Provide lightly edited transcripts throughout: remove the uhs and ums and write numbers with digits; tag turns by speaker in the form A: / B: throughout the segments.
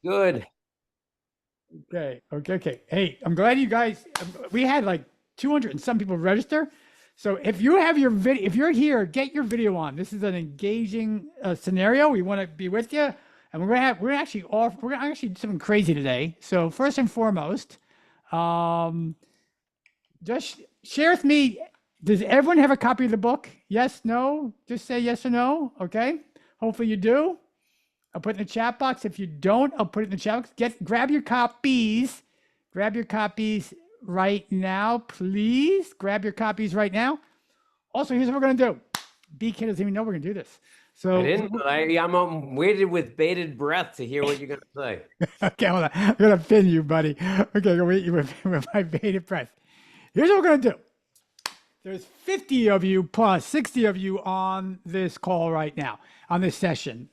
A: Good.
B: Okay. Hey, I'm glad you guys, we had like 200 and some people register. So if you have your video, if you're here, get your video on. This is an engaging scenario. We want to be with you. And we're gonna actually do something crazy today. So first and foremost, um, just share with me, does everyone have a copy of the book? Yes, no? Just say yes or no, okay? Hopefully you do. I'll put it in the chat box. If you don't, I'll put it in the chat box. Grab your copies. Grab your copies right now, please. Grab your copies right now. Also, here's what we're gonna do. BK doesn't even know we're gonna do this. So
A: I didn't. I'm waited with bated breath to hear what you're going to say.
B: okay, hold on. I'm gonna pin you, buddy. Okay, go wait with my bated breath. Here's what we're gonna do. There's 50 of you plus 60 of you on this call right now, on this session.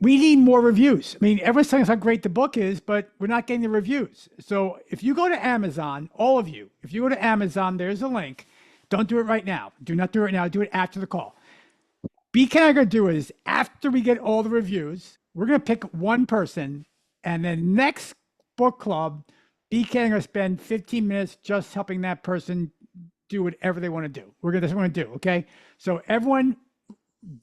B: We need more reviews. I mean, everyone's telling us how great the book is, but we're not getting the reviews. So if you go to Amazon, all of you, if you go to Amazon, there's a link. Don't do it right now. Do not do it now. Do it after the call. BK and I are going to do is after we get all the reviews, we're going to pick one person, and then next book club, BK and I are going to spend 15 minutes just helping that person do whatever they want to do. That's what we're going to do. Okay. So everyone,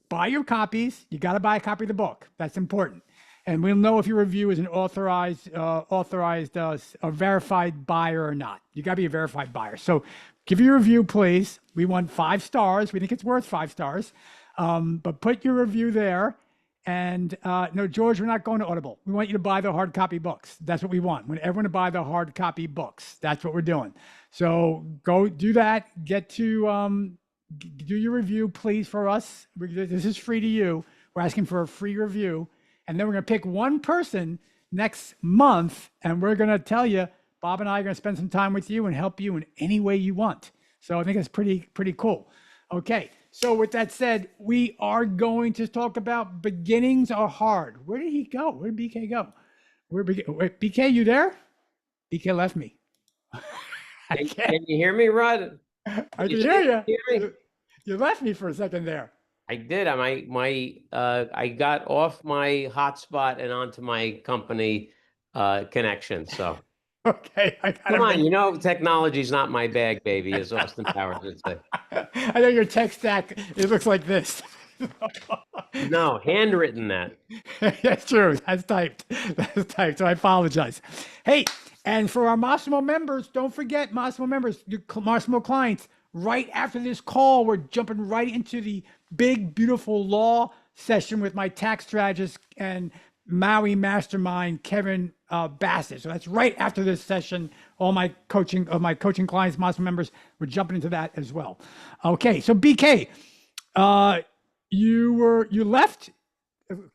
B: buy your copies. You got to buy a copy of the book. That's important. And we'll know if your review is an authorized, a verified buyer or not. You got to be a verified buyer. So give your review, please. We want 5 stars. We think it's worth 5 stars. But put your review there. And no, George, we're not going to Audible. We want you to buy the hard copy books. That's what we want. We want everyone to buy the hard copy books. That's what we're doing. So go do that. Get to do your review, please, for us. This is free to you. We're asking for a free review. And then we're going to pick one person next month. And we're going to tell you, Bob and I are going to spend some time with you and help you in any way you want. So I think it's pretty cool. Okay. So with that said, we are going to talk about beginnings are hard. Where did he go? Where did BK go? Wait, BK, you there? BK left me.
A: Can you hear me, Rod?
B: I can hear you. You left me for a second there.
A: I did. I got off my hotspot and onto my company connection. So
B: okay,
A: come on, you know, technology's not my bag, baby, as Austin Powers would say.
B: I know your tech stack. It looks like this.
A: No, handwritten that.
B: That's true. That's typed. That's typed. So I apologize. Hey, and for our Massimo members, don't forget, Massimo members, your Massimo clients, right after this call, we're jumping right into the big, beautiful law session with my tax strategist and Maui mastermind, Kevin Bassett. So that's right after this session. All my coaching clients, Massimo members, we're jumping into that as well. Okay, so BK, you left.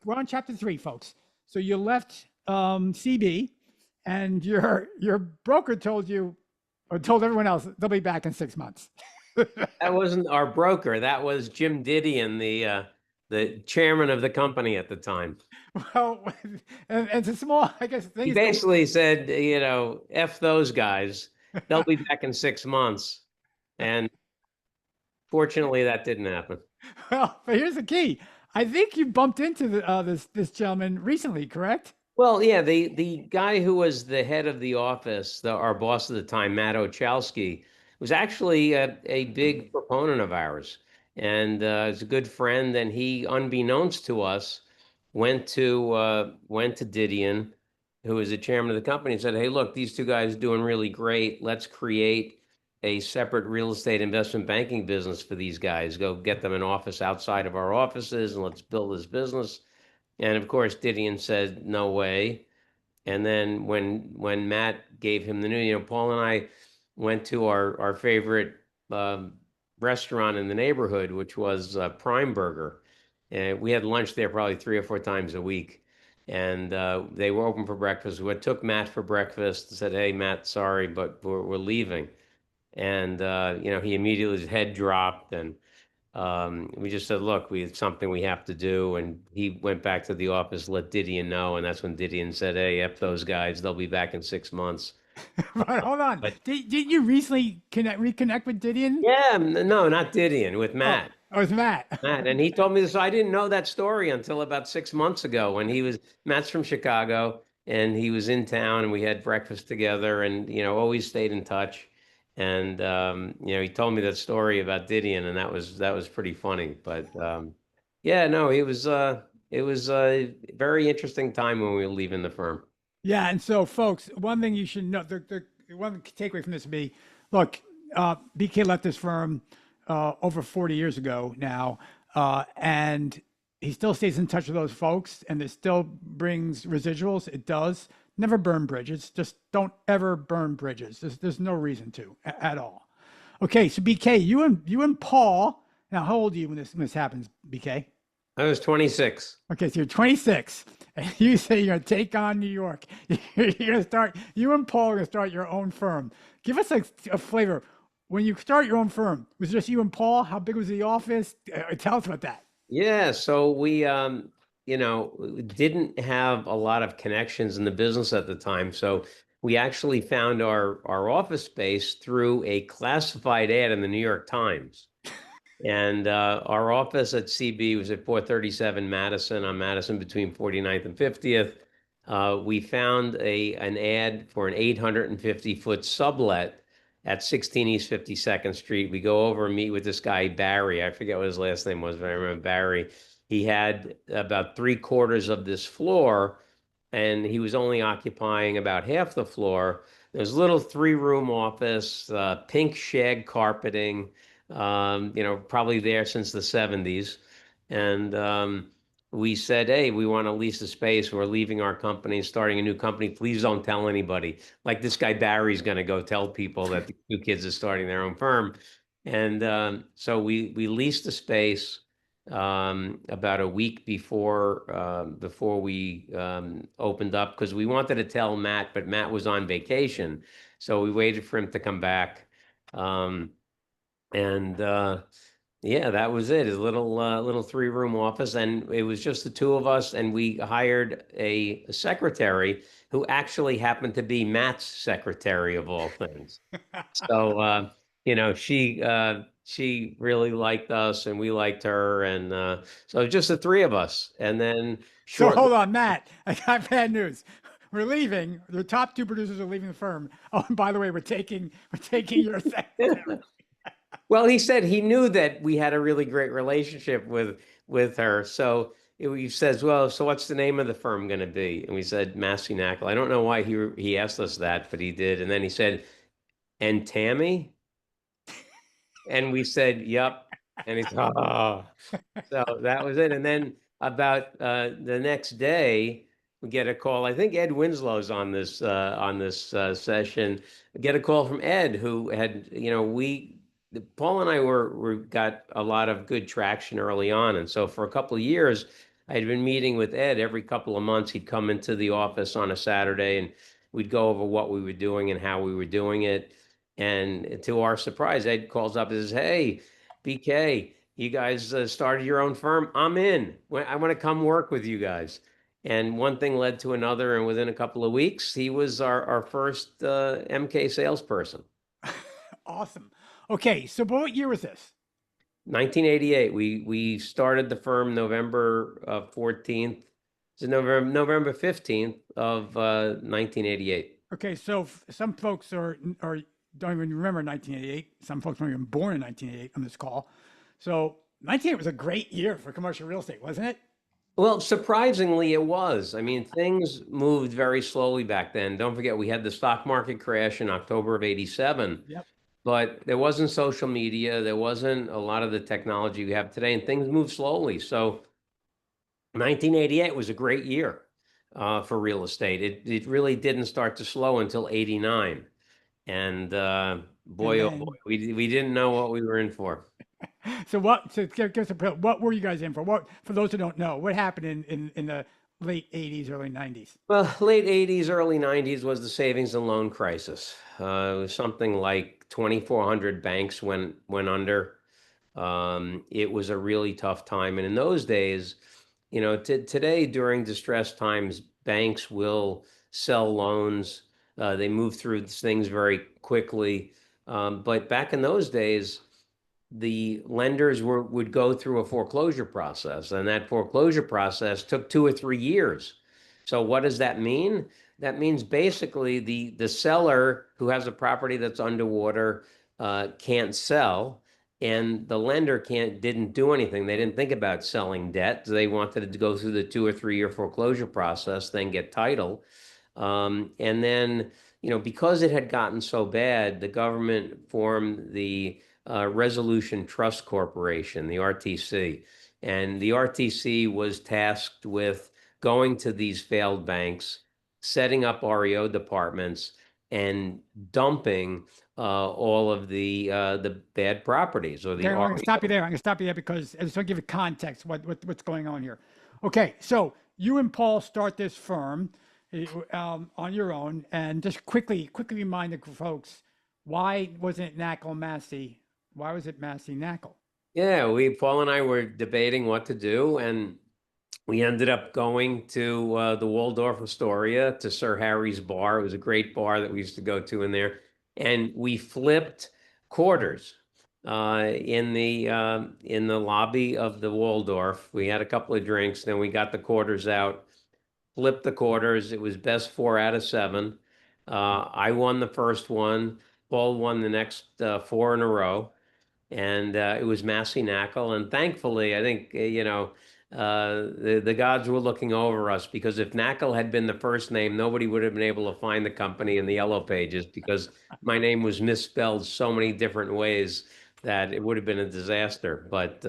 B: We're on chapter 3, folks. So you left CB, and your broker told you, or told everyone else, they'll be back in 6 months.
A: That wasn't our broker. That was Jim Didion, the chairman of the company at the time.
B: Well, and it's a small, I guess.
A: He basically said, you know, F those guys. They'll be back in 6 months. And fortunately, that didn't happen.
B: Well, but here's the key. I think you bumped into this gentleman recently, correct?
A: Well, yeah, the guy who was the head of the office, our boss at the time, Matt Ochalski, was actually a big proponent of ours, and is a good friend. And he, unbeknownst to us, went to Didion, who was the chairman of the company, and said, "Hey, look, these 2 guys are doing really great. Let's create a separate real estate investment banking business for these guys. Go get them an office outside of our offices, and let's build this business." And of course, Didion said, "No way." And then when Matt gave him the news, you know, Paul and I went to our favorite restaurant in the neighborhood, which was Prime Burger. And we had lunch there probably 3 or 4 times a week. And they were open for breakfast. We took Matt for breakfast and said, "Hey, Matt, sorry, but we're leaving." And, you know, he immediately, his head dropped, and we just said, "Look, it's something we have to do." And he went back to the office, let Didion know. And that's when Didion said, "Hey, F those guys. They'll be back in 6 months."
B: But hold on. Did you recently reconnect with Didion?
A: Yeah, no, not Didion, with Matt.
B: Oh, it's Matt.
A: Matt, and he told me this. I didn't know that story until about 6 months ago when Matt's from Chicago and he was in town and we had breakfast together and, always stayed in touch. And, he told me that story about Didion and that was pretty funny. But, yeah, no, it was a very interesting time when we were leaving the firm.
B: Yeah, and so folks, one thing you should know, the one takeaway from this would be, look, BK left this firm over 40 years ago now, and he still stays in touch with those folks, and it still brings residuals. It does. Never burn bridges. Just don't ever burn bridges. There's no reason to at all. Okay, so BK, you and Paul. Now, how old are you when this happens, BK?
A: I was 26.
B: Okay, so you're 26, and you say you're gonna take on New York. You're gonna start. You and Paul are gonna start your own firm. Give us a flavor. When you start your own firm, was it just you and Paul? How big was the office? Tell us about that.
A: Yeah, so we didn't have a lot of connections in the business at the time. So we actually found our office space through a classified ad in the New York Times. And our office at CB was at 437 Madison on Madison between 49th and 50th. We found an ad for an 850-foot sublet at 16 East 52nd Street. We go over and meet with this guy, Barry. I forget what his last name was, but I remember Barry. He had about 3/4 of this floor, and he was only occupying about half the floor. There's a little 3-room office, pink shag carpeting, probably there since the 70s. And we said, hey, we want to lease the space. We're leaving our company, starting a new company. Please don't tell anybody. Like this guy Barry's going to go tell people that the two kids are starting their own firm. And so we leased the space about a week before we opened up because we wanted to tell Matt, but Matt was on vacation. So we waited for him to come back. And yeah, that was it. His little 3-room office, and it was just the two of us. And we hired a secretary who actually happened to be Matt's secretary of all things. So she really liked us, and we liked her, and so just the three of us. And then
B: So
A: shortly,
B: hold on, Matt. I got bad news. We're leaving. The top two producers are leaving the firm. Oh, and by the way, we're taking your secretary.
A: well, he said he knew that we had a really great relationship with her. So he says, "Well, so what's the name of the firm going to be?" And we said, "Massey Knakal." I don't know why he asked us that, but he did. And then he said, "And Tammy?" And we said, "Yep." And he said, "Oh." So that was it. And then about the next day, we get a call. I think Ed Winslow's on this session. We get a call from Ed, who had, Paul and I were got a lot of good traction early on, and so for a couple of years, I had been meeting with Ed every couple of months. He'd come into the office on a Saturday, and we'd go over what we were doing and how we were doing it. And to our surprise, Ed calls up and says, "Hey, BK, you guys started your own firm. I'm in. I want to come work with you guys." And one thing led to another, and within a couple of weeks, he was our first MK salesperson.
B: Awesome. Okay, so but what year was this?
A: 1988. We started the firm November 14th. It's November 15th of 1988.
B: Okay, so some folks are don't even remember 1988. Some folks weren't even born in 1988 on this call. So 1988 was a great year for commercial real estate, wasn't it?
A: Well, surprisingly, it was. I mean, things moved very slowly back then. Don't forget, we had the stock market crash in October of 87,
B: Yep.
A: but there wasn't social media. There wasn't a lot of the technology we have today, and things moved slowly. So 1988 was a great year for real estate. It really didn't start to slow until 89. And
B: And
A: boy, oh boy,
B: then,
A: we didn't know what we were in for.
B: so what? So give us what were you guys in for? What for those who don't know, what happened in the late 80s, early 90s?
A: Well, late 80s, early 90s was the savings and loan crisis. It was something like 2,400 banks went under. It was a really tough time. And in those days, today during distressed times, banks will sell loans. They move through things very quickly. But back in those days, the lenders would go through a foreclosure process, and that foreclosure process took 2 or 3 years. So what does that mean? That means basically the seller who has a property that's underwater can't sell, and the lender didn't do anything. They didn't think about selling debt. They wanted to go through the 2 or 3 year foreclosure process, then get title. And then, because it had gotten so bad, the government formed the Resolution Trust Corporation, the RTC. And the RTC was tasked with going to these failed banks, setting up REO departments, and dumping all of the bad properties or the
B: Okay, I'm going to stop you
A: REO.
B: there. I'm going to stop you there because I just want to give you context what's going on here. Okay, so you and Paul start this firm on your own, and just quickly remind the folks, why wasn't it Knakal Massey? Why was it Massey Knakal?
A: Yeah, Paul and I were debating what to do, and we ended up going to the Waldorf Astoria to Sir Harry's bar. It was a great bar that we used to go to in there, and we flipped quarters in the lobby of the Waldorf. We had a couple of drinks, then we got the quarters out, flipped the quarters. It was best 4 out of 7. I won the first one. Paul won the next 4 in a row, and it was Massey Knakal. And thankfully, I think the gods were looking over us, because if Knakal had been the first name, nobody would have been able to find the company in the yellow pages, because my name was misspelled so many different ways that it would have been a disaster. But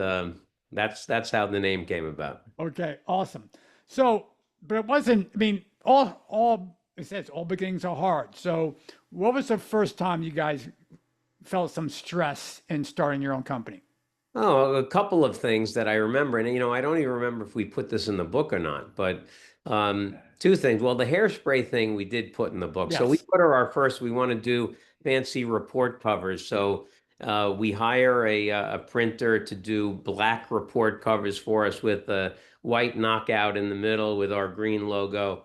A: that's how the name came about.
B: Okay, awesome. So, but it wasn't. I mean, all it says all beginnings are hard. So, what was the first time you guys felt some stress in starting your own company?
A: Oh, a couple of things that I remember, and I don't even remember if we put this in the book or not, but two things. Well, the hairspray thing we did put in the book. So we
B: Yes.
A: put our first. We want to do fancy report covers, so we hire a printer to do black report covers for us with a white knockout in the middle with our green logo,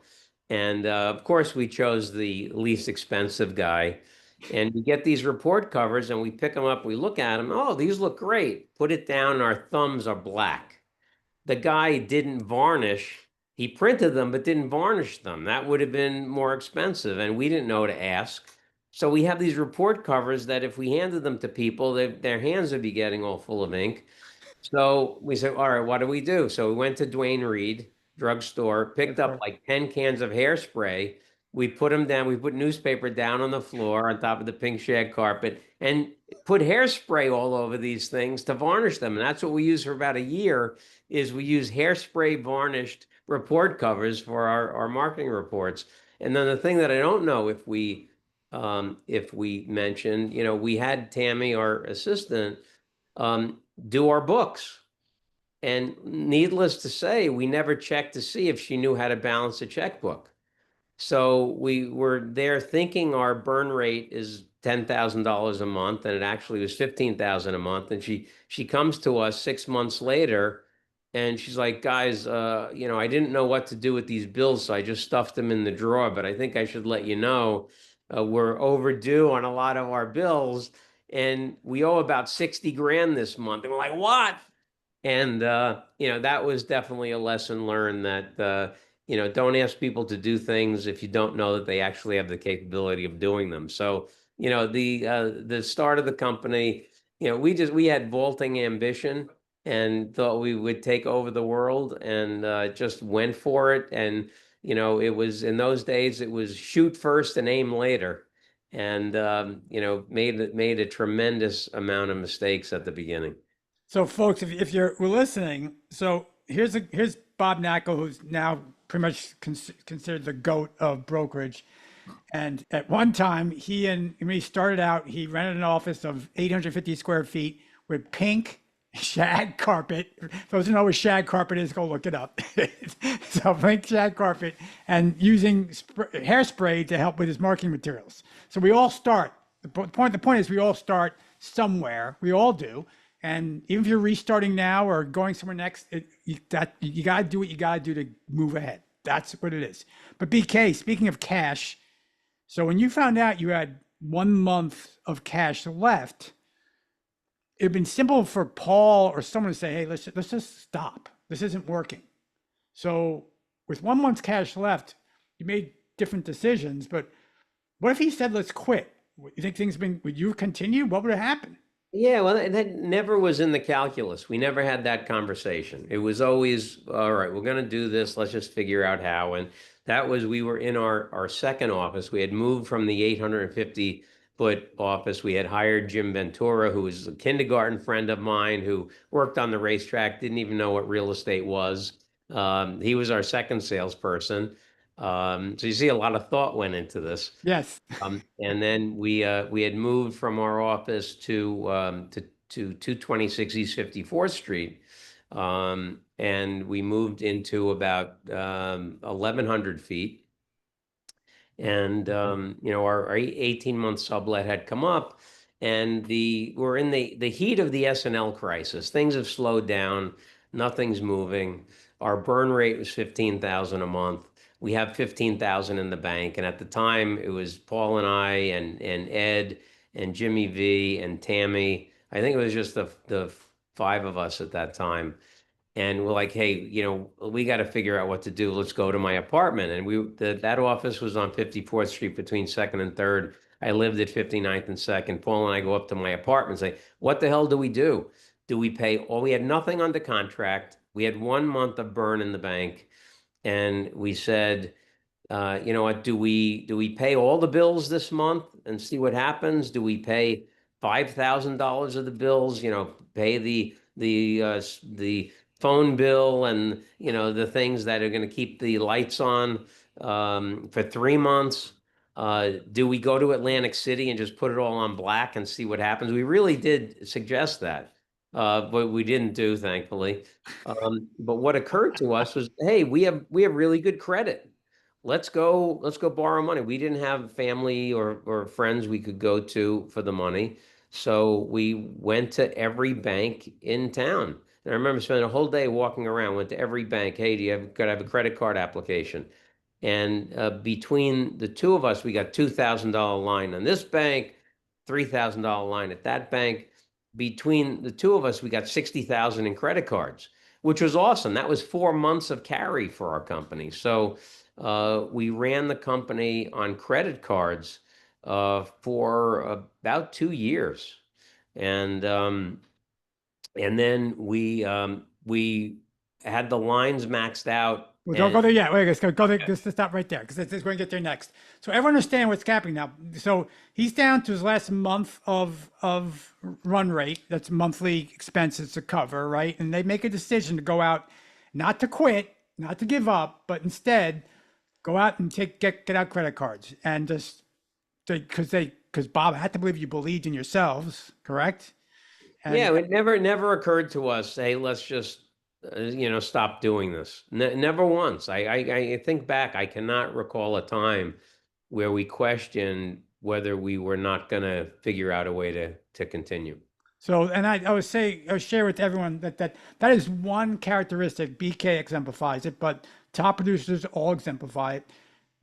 A: and of course we chose the least expensive guy. And we get these report covers and we pick them up, we look at them. Oh, these look great. Put it down, our thumbs are black. The guy didn't varnish. He printed them, but didn't varnish them. That would have been more expensive, and we didn't know to ask. So we have these report covers that if we handed them to people, their hands would be getting all full of ink. So we said, all right, what do we do? So we went to Dwayne Reed drugstore,
B: Yes,
A: picked up
B: sir.
A: like 10 cans of hairspray. We put them down. We put newspaper down on the floor on top of the pink shag carpet and put hairspray all over these things to varnish them. And that's what we use for about a year, is we use hairspray varnished report covers for our marketing reports. And then the thing that I don't know if we mentioned, we had Tammy, our assistant, do our books. And needless to say, we never checked to see if she knew how to balance a checkbook. So we were there thinking our burn rate is $10,000 a month, and it actually was 15,000 a month. And she comes to us 6 months later, and she's like, "Guys, I didn't know what to do with these bills, so I just stuffed them in the drawer. But I think I should let you know we're overdue on a lot of our bills, and we owe about 60 grand this month." And we're like, "What?" And that was definitely a lesson learned, that don't ask people to do things if you don't know that they actually have the capability of doing them. So, the start of the company, we had vaulting ambition and thought we would take over the world, and just went for it. And it was, in those days, it was shoot first and aim later, and made a tremendous amount of mistakes at the beginning.
B: So, folks, if you're listening, so here's Bob Knakal, who's now pretty much considered the goat of brokerage. And at one time, when he started out, he rented an office of 850 square feet with pink shag carpet. For those who know what shag carpet is, go look it up. So pink shag carpet, and using hairspray to help with his marketing materials. So we all start. The point is we all start somewhere. We all do. And even if you're restarting now or going somewhere next, you got to do what you got to do to move ahead. That's what it is. But BK, speaking of cash, so when you found out you had 1 month of cash left, It'd been simple for Paul or someone to say, "Hey, let's just stop. This isn't working." So with 1 month's cash left, you made different decisions. But what if he said, "Let's quit"? You think things been? Would you continue? What would have happened?
A: Yeah, well, that never was in the calculus. We never had that conversation. It was always, all right, we're going to do this. Let's just figure out how. And that was, we were in our second office. We had moved from the 850-foot office. We had hired Jim Ventura, who was a kindergarten friend of mine who worked on the racetrack, didn't even know what real estate was. He was our second salesperson. So you see, a lot of thought went into this.
B: Yes.
A: And then we had moved from our office to 226 East 54th Street. And we moved into about 1,100 feet. And our 18-month sublet had come up, and we're in the heat of the S&L crisis. Things have slowed down, nothing's moving. Our burn rate was 15,000 a month. We have 15,000 in the bank, and at the time it was Paul and I and Ed and Jimmy V and Tammy. I think it was just the five of us at that time. And we're like, hey, we got to figure out what to do. Let's go to my apartment. And that office was on 54th Street between 2nd and 3rd. I lived at 59th and 2nd. Paul and I go up to my apartment and say, what the hell do we do? Do we pay? Oh, we had nothing under contract. We had 1 month of burn in the bank. And we said, you know what, do we pay all the bills this month and see what happens? Do we pay $5,000 of the bills, pay the phone bill and the things that are going to keep the lights on for 3 months? Do we go to Atlantic City and just put it all on black and see what happens? We really did suggest that, but we didn't do, thankfully. But what occurred to us was, hey, we have really good credit. Let's go borrow money. We didn't have family or friends we could go to for the money. So we went to every bank in town. And I remember spending a whole day walking around, went to every bank. Hey, could I have a credit card application? And between the two of us, we got $2,000 line on this bank, $3,000 line at that bank. Between the two of us, we got 60,000 in credit cards, which was awesome. That was 4 months of carry for our company. So we ran the company on credit cards for about 2 years, and then we had the lines maxed out.
B: Well, don't go there yet. Wait, let's go there. Let's stop right there because it's going to get there next. So everyone understand what's happening now. So he's down to his last month of run rate. That's monthly expenses to cover, right? And they make a decision to go out, not to quit, not to give up, but instead go out and get out credit cards and just because Bob had to believe you believed in yourselves, correct? And
A: Yeah, it never occurred to us, hey, let's just stop doing this. Never once. I think back, I cannot recall a time where we questioned whether we were not going to figure out a way to continue.
B: so, and I would share with everyone that is one characteristic. BK exemplifies it, but top producers all exemplify it.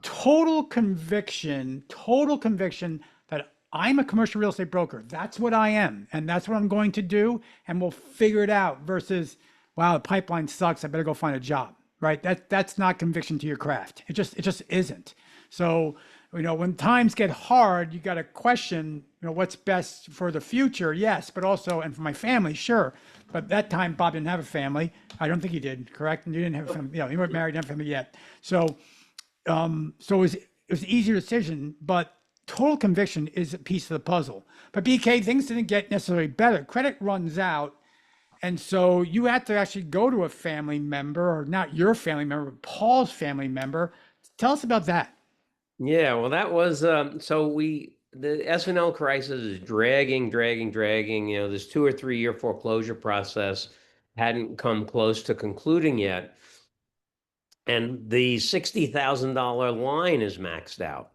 B: Total conviction that I'm a commercial real estate broker. That's what I am, and that's what I'm going to do, and we'll figure it out. Versus, wow, the pipeline sucks. I better go find a job. Right? That's not conviction to your craft. It just isn't. So, when times get hard, you got to question, what's best for the future. Yes, but also, and for my family, sure. But that time, Bob didn't have a family. I don't think he did. Correct? And you didn't have a family. You weren't married, didn't have a family yet. So, it was an easier decision, but total conviction is a piece of the puzzle. But BK, things didn't get necessarily better. Credit runs out. And so you had to actually go to a family member, or not your family member, but Paul's family member. Tell us about that.
A: Yeah, well, that was the S&L crisis is dragging. This 2 or 3 year foreclosure process hadn't come close to concluding yet. And the $60,000 line is maxed out.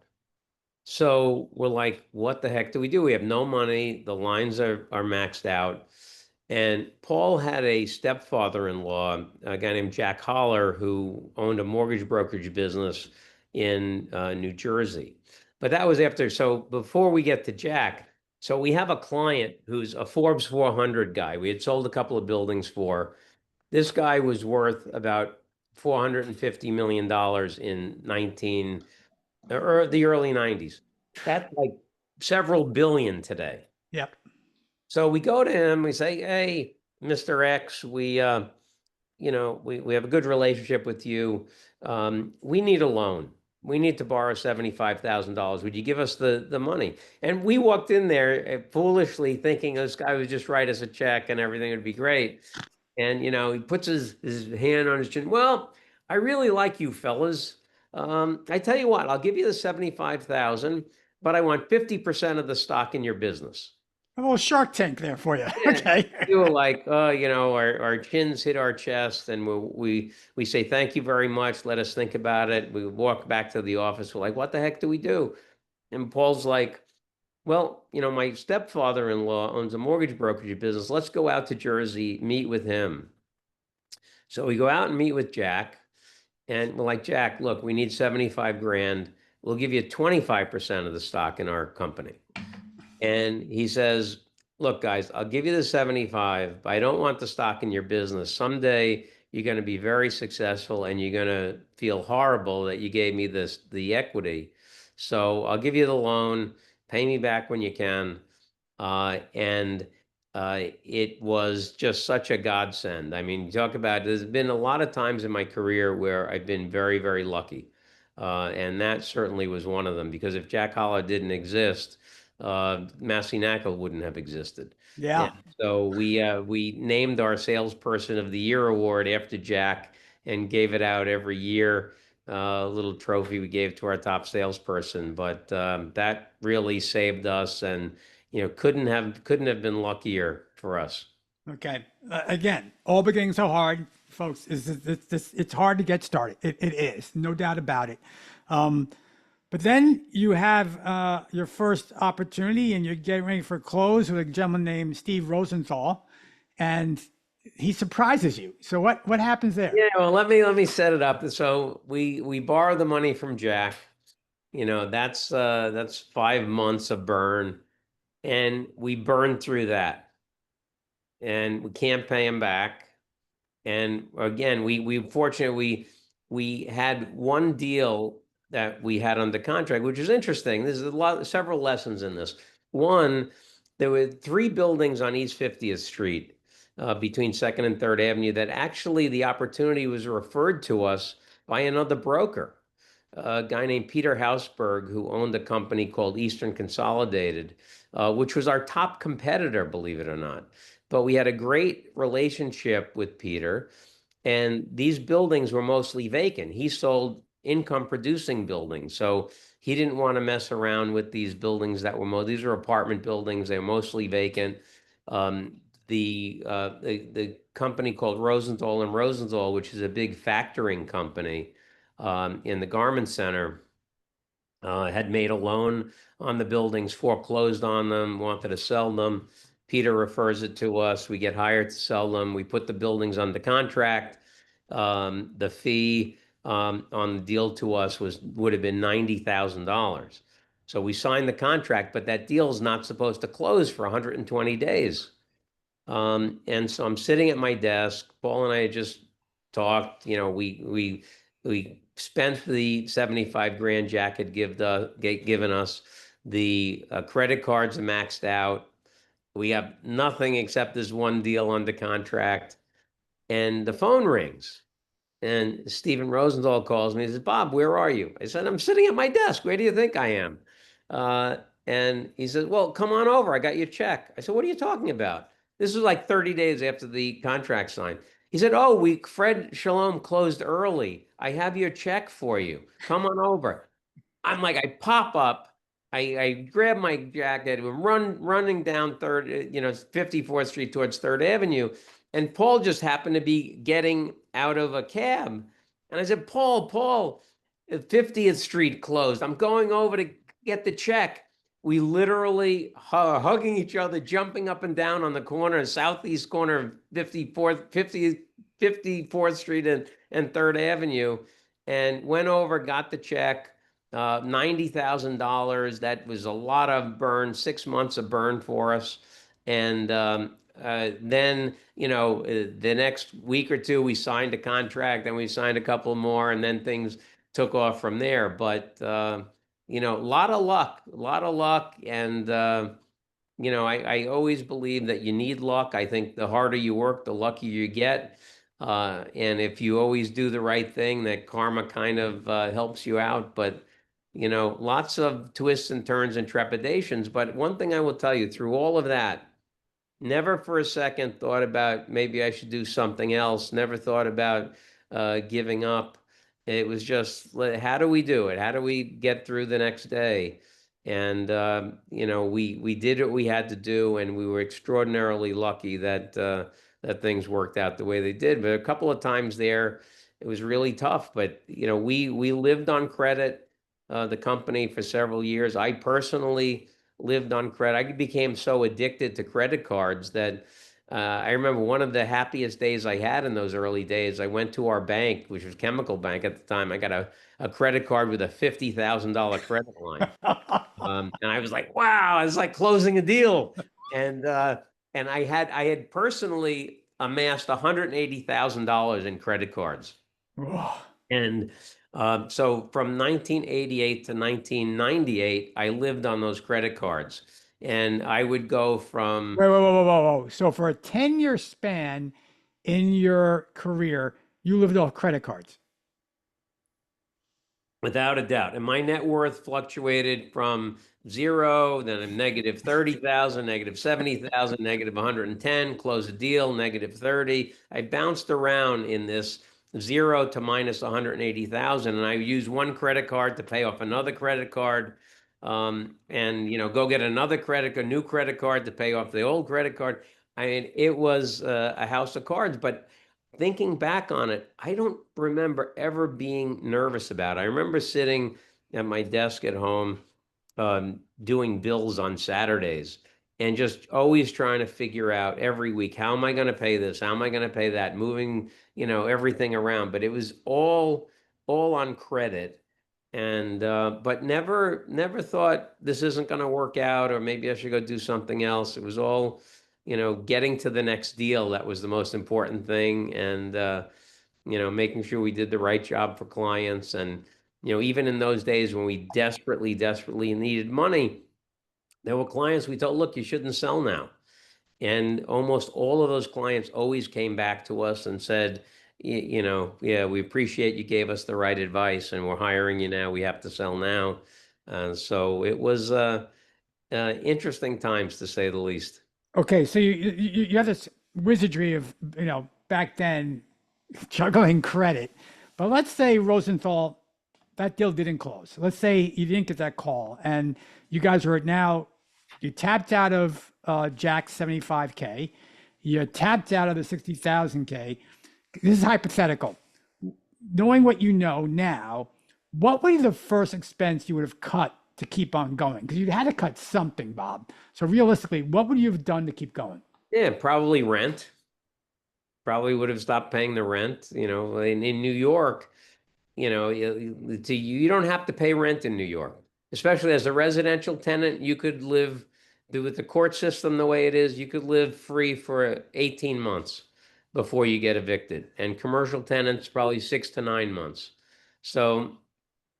A: So we're like, what the heck do we do? We have no money. The lines are maxed out. And Paul had a stepfather-in-law, a guy named Jack Holler, who owned a mortgage brokerage business in New Jersey. But that was after. So before we get to Jack, So we have a client who's a Forbes 400 guy. We had sold a couple of buildings for. This guy was worth about $450 million in 19 or the early 90s. That's like several billion today.
B: Yep.
A: So we go to him, we say, "Hey, Mr. X, we have a good relationship with you. We need a loan. We need to borrow $75,000. Would you give us the money?" And we walked in there foolishly thinking this guy would just write us a check and everything would be great. And he puts his hand on his chin. "Well, I really like you fellas. I tell you what, I'll give you the 75,000, but I want 50% of the stock in your business."
B: A little Shark Tank there for you.
A: Yeah.
B: Okay.
A: We were like, oh, our chins hit our chest, and we say, "Thank you very much. Let us think about it." We walk back to the office. We're like, "What the heck do we do?" And Paul's like, "Well, my stepfather-in-law owns a mortgage brokerage business. Let's go out to Jersey, meet with him." So we go out and meet with Jack, and we're like, "Jack, look, we need 75 grand. We'll give you 25% of the stock in our company." And he says, "Look, guys, I'll give you the 75, but I don't want the stock in your business. Someday you're going to be very successful and you're going to feel horrible that you gave me the equity. So I'll give you the loan, pay me back when you can." And it was just such a godsend. I mean, talk about, there's been a lot of times in my career where I've been very, very lucky. And that certainly was one of them, because if Jack Holler didn't exist, Massey Knakal wouldn't have existed. And
B: Yeah.
A: so we named our Salesperson of the Year award after Jack and gave it out every year. A little trophy we gave to our top salesperson, but that really saved us, and couldn't have been luckier for us.
B: Okay. Again, all beginnings are hard, folks. It's hard to get started. It is, no doubt about it. But then you have your first opportunity, and you're getting ready for close with a gentleman named Steve Rosenthal, and he surprises you. So what happens there?
A: Yeah, well, let me set it up. So we borrow the money from Jack. That's 5 months of burn, and we burn through that, and we can't pay him back. And again, we fortunately we had one deal that we had under contract, which is interesting. There's several lessons in this. One, there were three buildings on East 50th Street, between Second and Third Avenue, that actually the opportunity was referred to us by another broker, a guy named Peter Hausberg, who owned a company called Eastern Consolidated, which was our top competitor, believe it or not. But we had a great relationship with Peter, and these buildings were mostly vacant. He sold income producing buildings. So he didn't want to mess around with these buildings these are apartment buildings. They're mostly vacant. The company called Rosenthal and Rosenthal, which is a big factoring company in the Garment Center, had made a loan on the buildings, foreclosed on them, wanted to sell them. Peter refers it to us. We get hired to sell them. We put the buildings under contract. The fee on the deal to us would have been $90,000. So we signed the contract, but that deal is not supposed to close for 120 days. And so I'm sitting at my desk. Paul and I had just talked. We spent the 75 grand Jack had given us. The credit cards are maxed out. We have nothing except this one deal under contract. And the phone rings. And Stephen Rosenthal calls me. He says, "Bob, where are you?" I said, "I'm sitting at my desk. Where do you think I am?" And he says, "Well, come on over. I got your check." I said, "What are you talking about?" This was like 30 days after the contract signed. He said, "Oh, Fred Shalom closed early. I have your check for you. Come on over." I'm like, I pop up. I grab my jacket and running down 54th Street towards Third Avenue. And Paul just happened to be getting out of a cab. And I said, Paul, 50th Street closed. I'm going over to get the check." We literally hugging each other, jumping up and down on the corner, southeast corner of 54th Street and Third Avenue, and went over, got the check. $90,000. That was a lot of burn, 6 months of burn for us. And then, the next week or two, we signed a contract, and we signed a couple more, and then things took off from there. But, a lot of luck, a lot of luck. And, I always believe that you need luck. I think the harder you work, the luckier you get. And if you always do the right thing, that karma kind of helps you out. But, lots of twists and turns and trepidations. But one thing I will tell you, through all of that, never for a second thought about maybe I should do something else. Never thought about giving up. It was just, how do we do it? How do we get through the next day? And we did what we had to do, and we were extraordinarily lucky that that things worked out the way they did. But a couple of times there, it was really tough. But we lived on credit, the company, for several years. I personally lived on credit. I became so addicted to credit cards that I remember one of the happiest days I had in those early days. I went to our bank, which was Chemical Bank at the time. I got a credit card with a $50,000 credit line. And I was like, wow, it's like closing a deal. And I had personally amassed $180,000 in credit cards. And so from 1988 to 1998, I lived on those credit cards. And I would go from,
B: Wait, whoa, whoa, whoa, whoa, whoa. So for a 10-year span in your career, you lived off credit cards.
A: without a doubt. And my net worth fluctuated from zero, then negative 30,000, negative 70,000, negative 110, close a deal, negative 30. I bounced around in this zero to minus 180,000. And I used one credit card to pay off another credit card. And go get a new credit card to pay off the old credit card. I mean, it was a house of cards. But thinking back on it, I don't remember ever being nervous about it. I remember sitting at my desk at home, doing bills on Saturdays, and just always trying to figure out every week, how am I going to pay this? How am I going to pay that? Moving, everything around. But it was all on credit. And but never thought this isn't going to work out, or maybe I should go do something else. It was all, getting to the next deal. That was the most important thing. And making sure we did the right job for clients. And even in those days when we desperately needed money, there were clients we told, look, you shouldn't sell now. And almost all of those clients always came back to us and said, yeah, we appreciate you gave us the right advice, and we're hiring you now. We have to sell now. So it was interesting times, to say the least.
B: Okay, so you have this wizardry of, back then juggling credit. But let's say Rosenthal, that deal didn't close. Let's say you didn't get that call, and you guys are now, you tapped out of Jack's 75K, you tapped out of the 60,000K. This is hypothetical. Knowing what you know now, what would be the first expense you would have cut to keep on going? Because you had to cut something, Bob. So realistically, what would you have done to keep going?
A: Yeah, probably rent. Probably would have stopped paying the rent. In New York, you don't have to pay rent in New York, especially as a residential tenant. You could live, with the court system the way it is, you could live free for 18 months before you get evicted. And commercial tenants, probably 6 to 9 months. So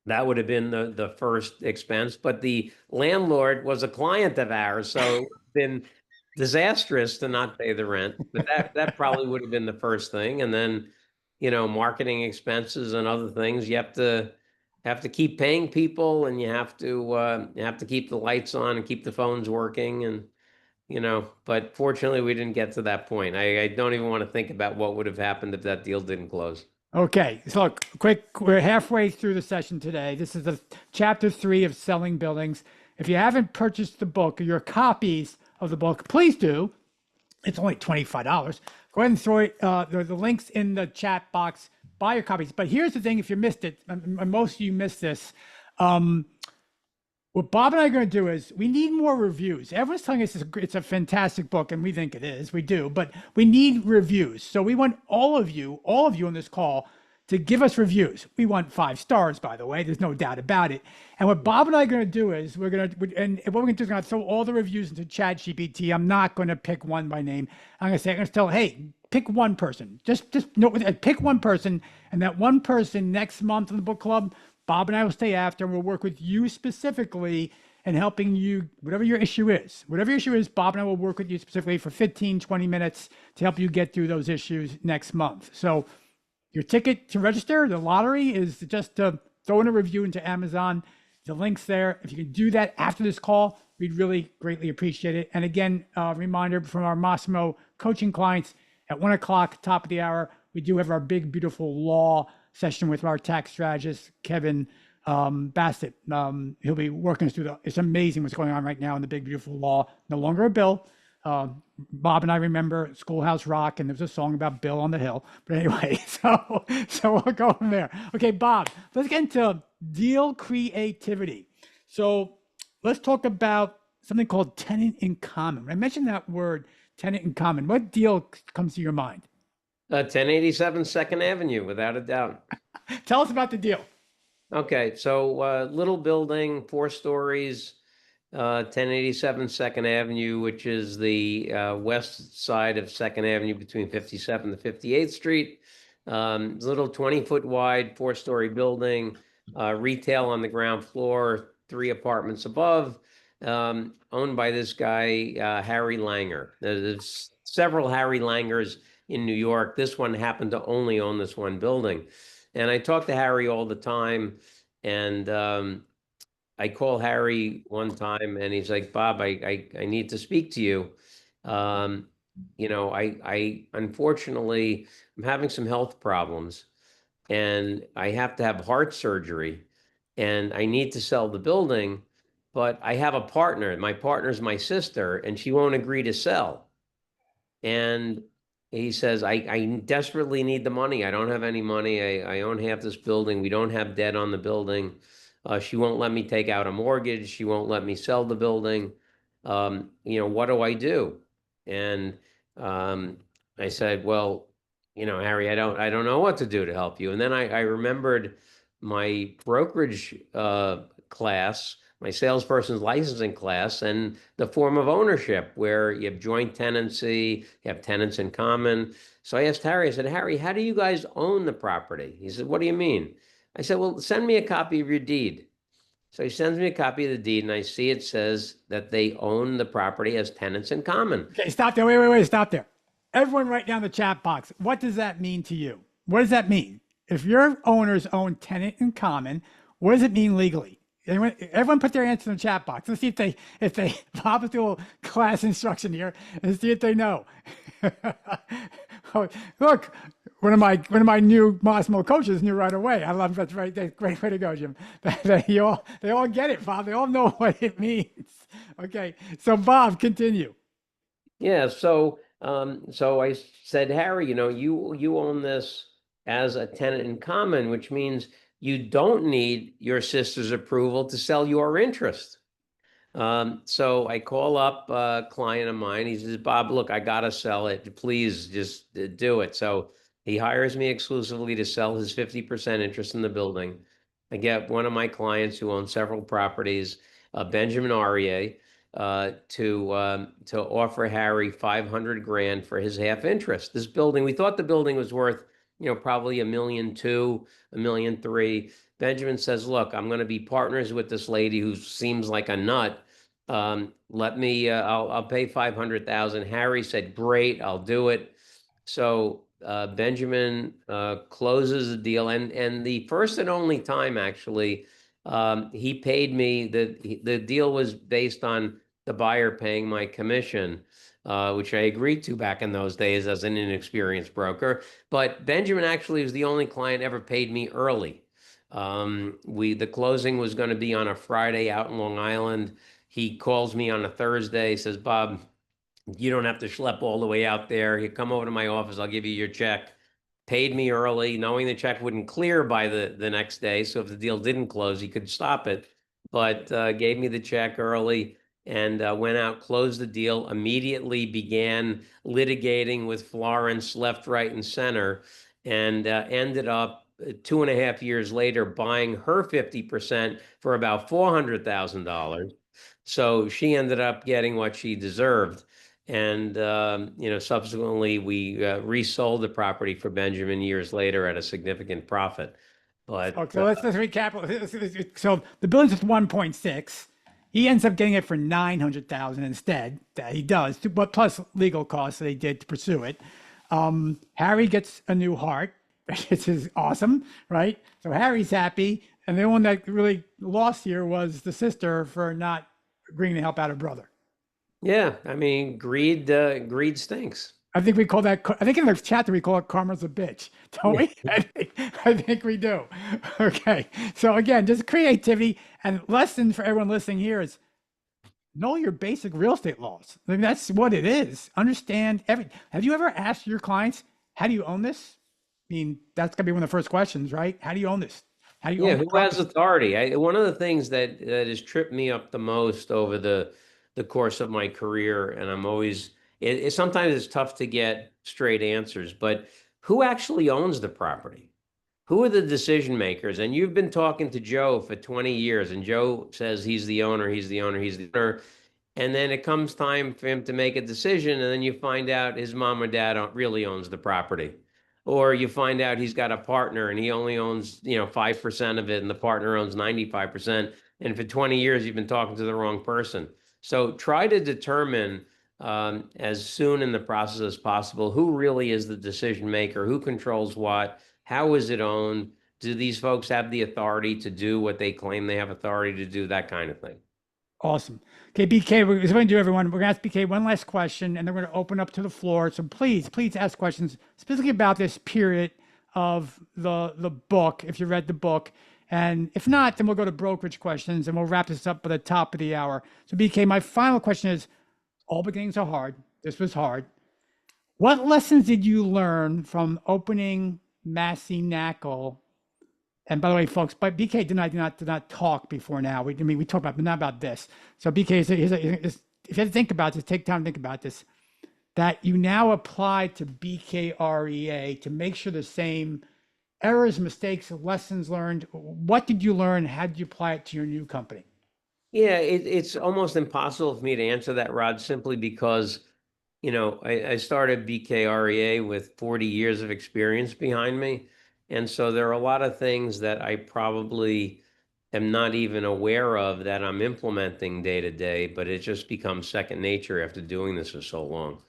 A: that would have been the first expense. But the landlord was a client of ours, so it would have been disastrous to not pay the rent. But that probably would have been the first thing. And then, marketing expenses and other things. You have to keep paying people, and you have to keep the lights on and keep the phones working. And but fortunately we didn't get to that point. I don't even want to think about what would have happened if that deal didn't close.
B: Okay, so look, quick, we're halfway through the session today. This is the chapter 3 of Selling Buildings. If you haven't purchased the book or your copies of the book, please do. It's only $25. Go ahead and throw it, the links in the chat box. Buy your copies. But here's the thing: if you missed it, and most of you missed this, what Bob and I are going to do is we need more reviews. Everyone's telling us it's a fantastic book, and we think it is. We do, but we need reviews. So we want all of you on this call to give us reviews. We want 5 stars, by the way. There's no doubt about it. And what Bob and I are going to do is and what we're going to do is going to throw all the reviews into ChatGPT. I'm not going to pick one by name. I'm going to tell, hey, pick one person. Just no, pick one person, and that one person next month in the book club, Bob and I will stay after, and we'll work with you specifically and helping you, whatever your issue is. Whatever your issue is, Bob and I will work with you specifically for 15, 20 minutes to help you get through those issues next month. So your ticket to register, the lottery, is just to throw in a review into Amazon. The link's there. If you can do that after this call, we'd really greatly appreciate it. And again, reminder from our Massimo coaching clients, at 1 o'clock, top of the hour, we do have our big, beautiful law session with our tax strategist, Kevin Bassett. He'll be working us through it's amazing what's going on right now in the big, beautiful law. No longer a bill. Bob and I remember Schoolhouse Rock, and there's a song about Bill on the Hill. But anyway, so we'll go from there. Okay, Bob, let's get into deal creativity. So let's talk about something called tenant in common. When I mentioned that word, tenant in common, what deal comes to your mind?
A: 1087 Second Avenue, without a doubt.
B: Tell us about the deal.
A: Okay, so little building, 4 stories, 1087 Second Avenue, which is the west side of Second Avenue between 57th and 58th Street. Little 20-foot wide, 4-story building, retail on the ground floor, 3 apartments above, owned by this guy, Harry Langer. There's several Harry Langers in New York. This one happened to only own this one building. And I talk to Harry all the time, and I call Harry one time, and he's like, Bob, I need to speak to you. I unfortunately, I'm having some health problems, and I have to have heart surgery, and I need to sell the building, but I have a partner. My partner's my sister, and she won't agree to sell. And he says, I desperately need the money. I don't have any money. I own half this building. We don't have debt on the building. She won't let me take out a mortgage. She won't let me sell the building. What do I do? And I said, well, Harry, I don't know what to do to help you. And then I remembered my brokerage class, my salesperson's licensing class, and the form of ownership where you have joint tenancy, you have tenants in common. So I asked Harry, I said, Harry, how do you guys own the property? He said, what do you mean? I said, well, send me a copy of your deed. So he sends me a copy of the deed, and I see it says that they own the property as tenants in common.
B: Okay, stop there. Wait, stop there. Everyone write down the chat box. What does that mean to you? What does that mean? If your owners own tenant in common, what does it mean legally? Everyone put their answer in the chat box. Let's see if they Bob is doing class instruction here and see if they know. Look, one of my new Massimo coaches knew right away. I love that's right. That's a great way to go, Jim. They all get it, Bob. They all know what it means. Okay, so Bob, continue.
A: Yeah. So I said, Harry, you own this as a tenant in common, which means you don't need your sister's approval to sell your interest. So I call up a client of mine. He says, Bob, look, I got to sell it. Please just do it. So he hires me exclusively to sell his 50% interest in the building. I get one of my clients who owns several properties, Benjamin Aurier, to offer Harry 500 grand for his half interest. This building, we thought the building was worth, probably $1.2 million, $1.3 million. Benjamin says, look, I'm going to be partners with this lady who seems like a nut. Let me, I'll pay 500,000. Harry said, great, I'll do it. So Benjamin closes the deal, and the first and only time, actually, he paid me. The deal was based on the buyer paying my commission, which I agreed to back in those days as an inexperienced broker. But Benjamin actually was the only client ever paid me early. The closing was going to be on a Friday out in Long Island. He calls me on a Thursday, says, Bob, you don't have to schlep all the way out there. You come over to my office, I'll give you your check. Paid me early, knowing the check wouldn't clear by the next day. So if the deal didn't close, he could stop it. But gave me the check early and went out, closed the deal, immediately began litigating with Florence left, right, and center, and ended up 2.5 years later buying her 50% for about $400,000. So she ended up getting what she deserved. And subsequently, we resold the property for Benjamin years later at a significant profit. But
B: Okay, let's recap. So the building's at 1.6. He ends up getting it for 900,000 instead. That he does, but plus legal costs that he did to pursue it. Harry gets a new heart, which is awesome, right? So Harry's happy, and the one that really lost here was the sister for not agreeing to help out her brother.
A: yeah, I mean, greed stinks.
B: I think we call that. I think in the chapter we call it "Karma's a bitch," don't
A: Yeah.
B: we? I think we do. Okay, so again, just creativity and lesson for everyone listening here is know your basic real estate laws. I mean, that's what it is. Understand everything. Have you ever asked your clients, "How do you own this?" I mean, that's gonna be one of the first questions, right? How do you own this? How do you
A: Yeah,
B: own the
A: who has
B: property?
A: authority? One of the things that has tripped me up the most over the course of my career, and I'm always sometimes it's tough to get straight answers, but who actually owns the property? Who are the decision makers? And you've been talking to Joe for 20 years, and Joe says he's the owner, he's the owner, he's the owner. And then it comes time for him to make a decision, and then you find out his mom or dad really owns the property. Or you find out he's got a partner and he only owns, 5% of it, and the partner owns 95%. And for 20 years, you've been talking to the wrong person. So try to determine as soon in the process as possible who really is the decision maker, who controls what, how is it owned, do these folks have the authority to do what they claim they have authority to do, that kind of thing.
B: Awesome. Okay, BK, we're going to do everyone. We're going to ask BK one last question, and then we're going to open up to the floor. So please ask questions specifically about this period of the book, if you read the book. And if not, then we'll go to brokerage questions, and we'll wrap this up by the top of the hour. So BK, my final question is, all beginnings are hard. This was hard. What lessons did you learn from opening Massey Knakal? And by the way, folks, but BK did not talk before now. We talked about, but not about this. So BK, if you have to think about this, take time to think about this. That you now apply to BKREA to make sure the same errors, mistakes, lessons learned. What did you learn? How did you apply it to your new company?
A: Yeah, it's almost impossible for me to answer that, Rod, simply because, I started BKREA with 40 years of experience behind me. And so there are a lot of things that I probably am not even aware of that I'm implementing day to day, but it just becomes second nature after doing this for so long.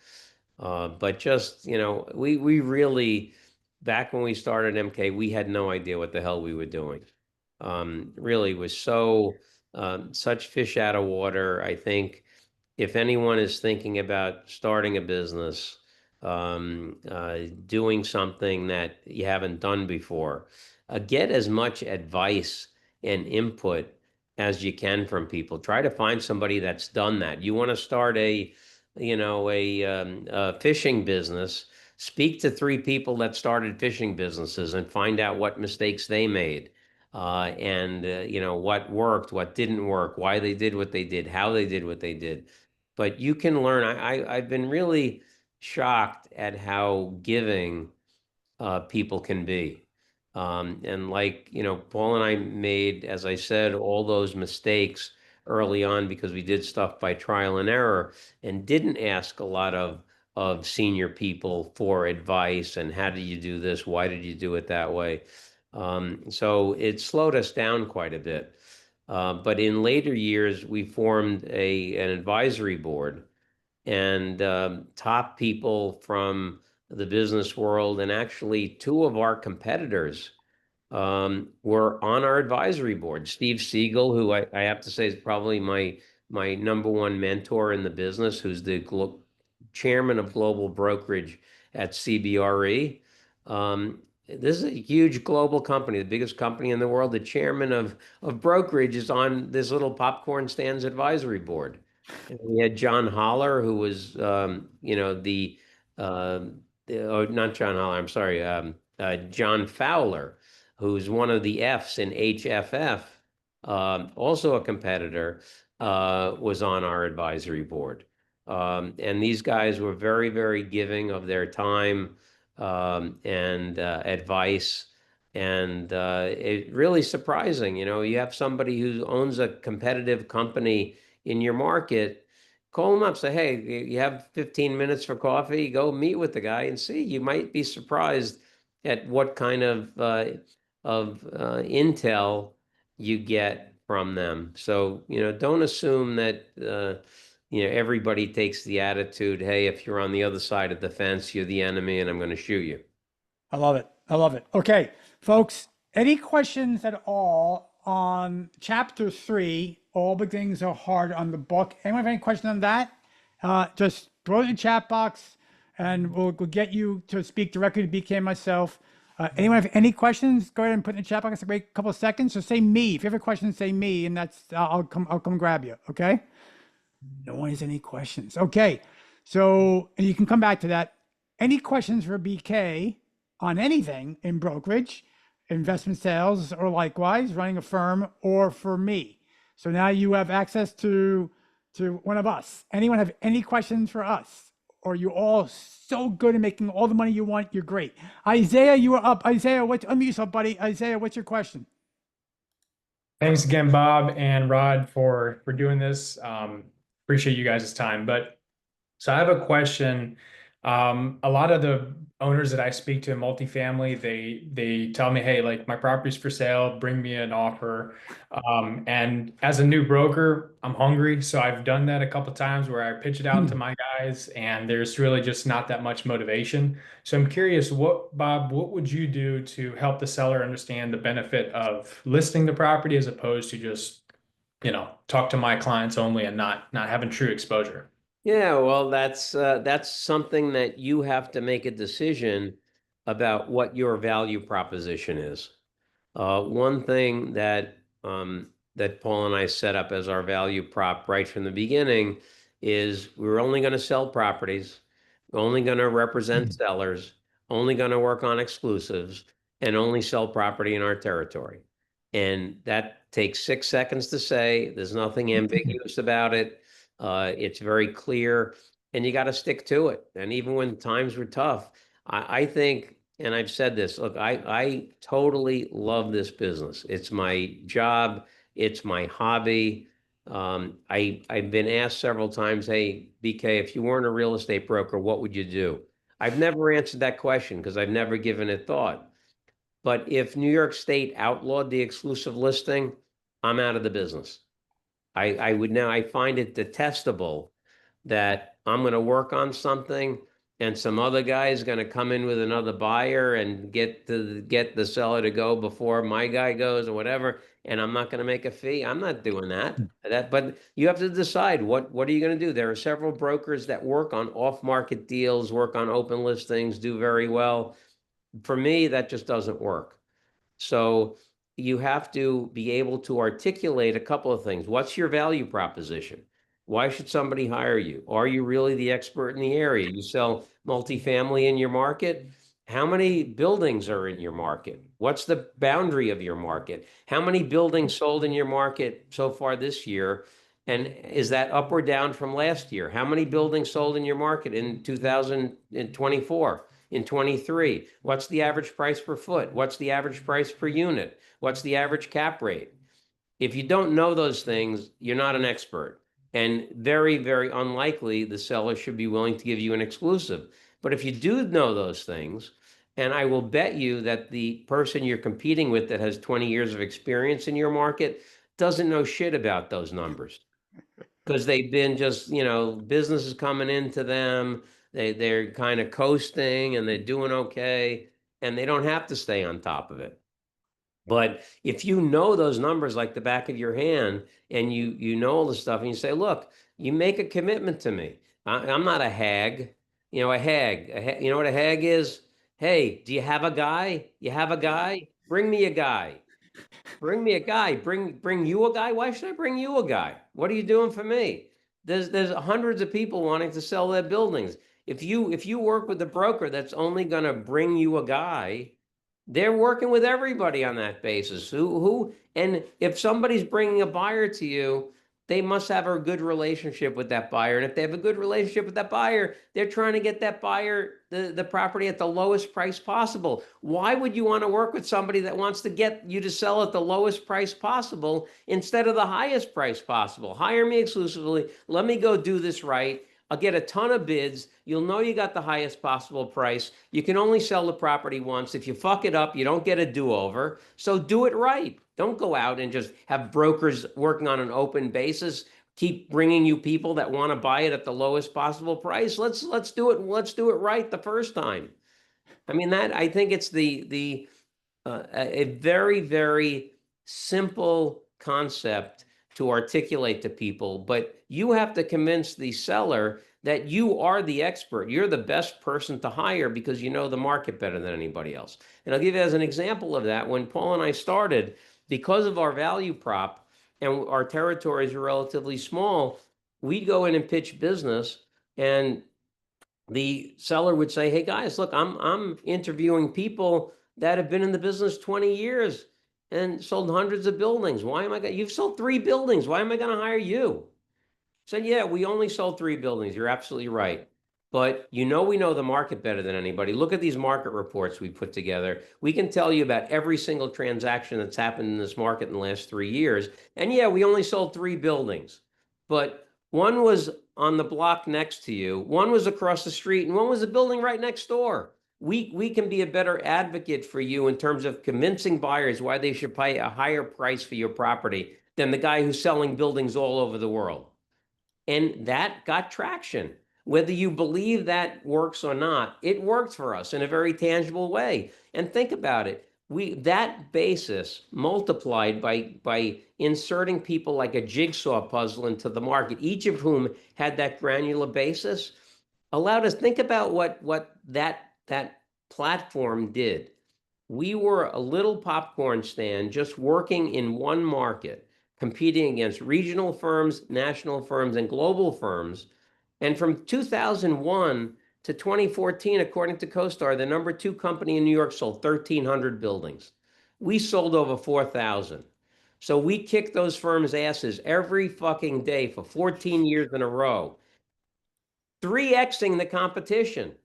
A: But just, we really, back when we started MK, we had no idea what the hell we were doing. Really was such fish out of water. I think if anyone is thinking about starting a business, doing something that you haven't done before, get as much advice and input as you can from people. Try to find somebody that's done that. You want to start a fishing business. Speak to three people that started fishing businesses and find out what mistakes they made, and what worked, what didn't work, why they did what they did, how they did what they did. But you can learn. I've been really shocked at how giving people can be. And like, Paul and I made, as I said, all those mistakes early on because we did stuff by trial and error and didn't ask a lot of senior people for advice and how did you do this? Why did you do it that way? So it slowed us down quite a bit. But in later years, we formed an advisory board and top people from the business world. And actually, two of our competitors were on our advisory board. Steve Siegel, who I have to say is probably my number one mentor in the business, who's the chairman of global brokerage at CBRE. This is a huge global company, the biggest company in the world. The chairman of brokerage is on this little popcorn stands advisory board. And we had John Holler, who was, oh, not John Holler, I'm sorry, John Fowler, who's one of the Fs in HFF, also a competitor, was on our advisory board. And these guys were very, very giving of their time and advice. And it really surprising. You have somebody who owns a competitive company in your market, call them up, say, hey, you have 15 minutes for coffee, go meet with the guy and see. You might be surprised at what kind of intel you get from them. So, don't assume that everybody takes the attitude, hey, if you're on the other side of the fence, you're the enemy and I'm going to shoot you.
B: I love it. I love it. Okay, folks, any questions at all on chapter 3? All beginnings are hard on the book. Anyone have any question on that? Just throw it in the chat box and we'll get you to speak directly to BK and myself. Anyone have any questions? Go ahead and put it in the chat box. Wait a couple of seconds. So say me. If you have a question, say me, and that's I'll come grab you. Okay. No one has any questions. Okay. So and you can come back to that. Any questions for BK on anything in brokerage, investment sales, or likewise running a firm, or for me? So now you have access to one of us. Anyone have any questions for us? Or you all so good at making all the money you want? You're great. Isaiah, you are up. Isaiah, unmute yourself, buddy. Isaiah, what's your question?
C: Thanks again, Bob and Rod, for doing this. Appreciate you guys' time. So I have a question. A lot of the owners that I speak to in multifamily, they tell me, hey, like my property's for sale, bring me an offer. And as a new broker, I'm hungry. So I've done that a couple times where I pitch it out to my guys, and there's really just not that much motivation. So I'm curious, Bob, what would you do to help the seller understand the benefit of listing the property as opposed to just, talk to my clients only and not having true exposure?
A: Yeah, well, that's something that you have to make a decision about what your value proposition is. One thing that Paul and I set up as our value prop right from the beginning is we're only going to sell properties, we're only going to represent sellers, only going to work on exclusives, and only sell property in our territory. And that takes 6 seconds to say. There's nothing ambiguous about it. It's very clear, and you got to stick to it. And even when times were tough, I think, and I've said this, look, I totally love this business. It's my job. It's my hobby. I've been asked several times, hey, BK, if you weren't a real estate broker, what would you do? I've never answered that question because I've never given it thought. But if New York State outlawed the exclusive listing, I'm out of the business. I find it detestable that I'm going to work on something and some other guy is going to come in with another buyer and get the seller to go before my guy goes or whatever, and I'm not going to make a fee. I'm not doing that. But you have to decide what are you going to do? There are several brokers that work on off-market deals, work on open listings, do very well. For me, that just doesn't work. So you have to be able to articulate a couple of things. What's your value proposition? Why should somebody hire you? Are you really the expert in the area? You sell multifamily in your market? How many buildings are in your market? What's the boundary of your market? How many buildings sold in your market so far this year? And is that up or down from last year? How many buildings sold in your market in 2024? In 23, what's the average price per foot? What's the average price per unit? What's the average cap rate? If you don't know those things, you're not an expert. And very, very unlikely the seller should be willing to give you an exclusive. But if you do know those things, and I will bet you that the person you're competing with that has 20 years of experience in your market doesn't know shit about those numbers because they've been just, businesses coming into them. They're kind of coasting and they're doing okay, and they don't have to stay on top of it. But if you know those numbers like the back of your hand, and you know all the stuff, and you say, look, you make a commitment to me. I'm not a hag. You know what a hag is? Hey, do you have a guy? You have a guy? Bring me a guy. Bring me a guy. Bring you a guy. Why should I bring you a guy? What are you doing for me? There's hundreds of people wanting to sell their buildings. If you work with a broker that's only going to bring you a guy, they're working with everybody on that basis. And if somebody's bringing a buyer to you, they must have a good relationship with that buyer. And if they have a good relationship with that buyer, they're trying to get that buyer the property at the lowest price possible. Why would you want to work with somebody that wants to get you to sell at the lowest price possible instead of the highest price possible? Hire me exclusively. Let me go do this right. I'll get a ton of bids. You'll know you got the highest possible price. You can only sell the property once. If you fuck it up, you don't get a do-over. So do it right. Don't go out and just have brokers working on an open basis. Keep bringing you people that want to buy it at the lowest possible price. Let's do it. Let's do it right the first time. I mean, that I think it's a very, very simple concept to articulate to people, but you have to convince the seller that you are the expert. You're the best person to hire because you know the market better than anybody else. And I'll give you as an example of that. When Paul and I started, because of our value prop and our territories are relatively small, we'd go in and pitch business, and the seller would say, "Hey guys, look, I'm interviewing people that have been in the business 20 years and sold hundreds of buildings. Why am I going? You've sold 3 buildings. Why am I going to hire you?" Said, "Yeah, we only sold 3 buildings. You're absolutely right. But we know the market better than anybody. Look at these market reports we put together. We can tell you about every single transaction that's happened in this market in the last 3 years. And yeah, we only sold 3 buildings. But one was on the block next to you, one was across the street, and one was a building right next door. We can be a better advocate for you in terms of convincing buyers why they should pay a higher price for your property than the guy who's selling buildings all over the world." And that got traction. Whether you believe that works or not, it worked for us in a very tangible way. And think about it. That basis multiplied by inserting people like a jigsaw puzzle into the market, each of whom had that granular basis, allowed us think about what that platform did. We were a little popcorn stand just working in one market, competing against regional firms, national firms, and global firms. And from 2001 to 2014, according to CoStar, the #2 company in New York sold 1,300 buildings. We sold over 4,000. So we kicked those firms' asses every fucking day for 14 years in a row, 3xing the competition.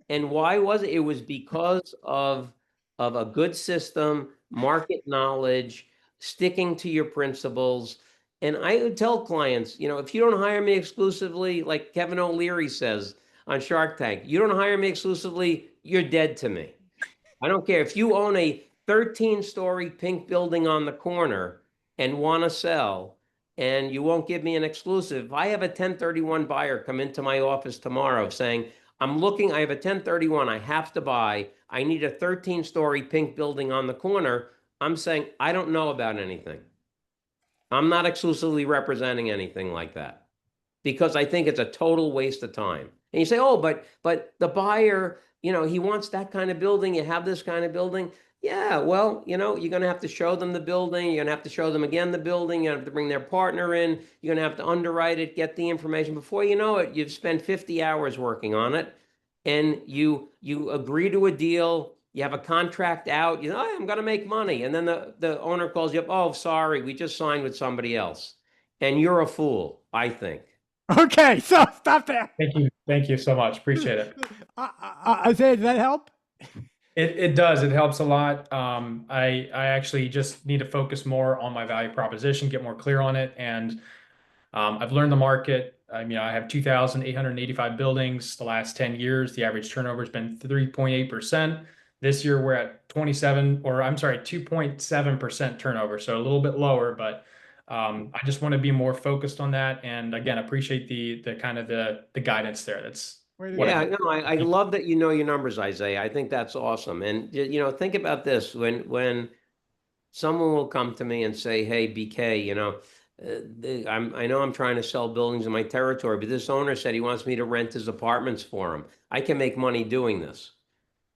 A: And why was it? It was because of a good system, market knowledge, sticking to your principles. And I would tell clients, if you don't hire me exclusively, like Kevin O'Leary says on Shark Tank, you don't hire me exclusively, you're dead to me. I don't care if you own a 13-story pink building on the corner and want to sell and you won't give me an exclusive. If I have a 1031 buyer come into my office tomorrow saying, I have a 1031, I have to buy, I need a 13-story pink building on the corner, I'm saying, I don't know about anything. I'm not exclusively representing anything like that because I think it's a total waste of time. And you say, oh, but the buyer, he wants that kind of building. You have this kind of building. Yeah, well, you're going to have to show them the building. You're going to have to show them again the building. You have to bring their partner in. You're going to have to underwrite it, get the information. Before you know it, you've spent 50 hours working on it, and you agree to a deal. You have a contract out. I'm going to make money. And then the owner calls you up. Oh, sorry, we just signed with somebody else. And you're a fool, I think.
B: Okay, so stop there.
C: Thank you so much. Appreciate it.
B: Isaiah, does that help?
C: It does. It helps a lot. I actually just need to focus more on my value proposition, get more clear on it, and I've learned the market. I have 2,885 buildings the last 10 years. The average turnover has been 3.8%. This year we're at 2.7% turnover, so a little bit lower, but I just want to be more focused on that. And again, appreciate the kind of the guidance there. That's
A: yeah, no, I love that you know your numbers, Isaiah. I think that's awesome. And think about this: when someone will come to me and say, "Hey, BK, I know I'm trying to sell buildings in my territory, but this owner said he wants me to rent his apartments for him. I can make money doing this."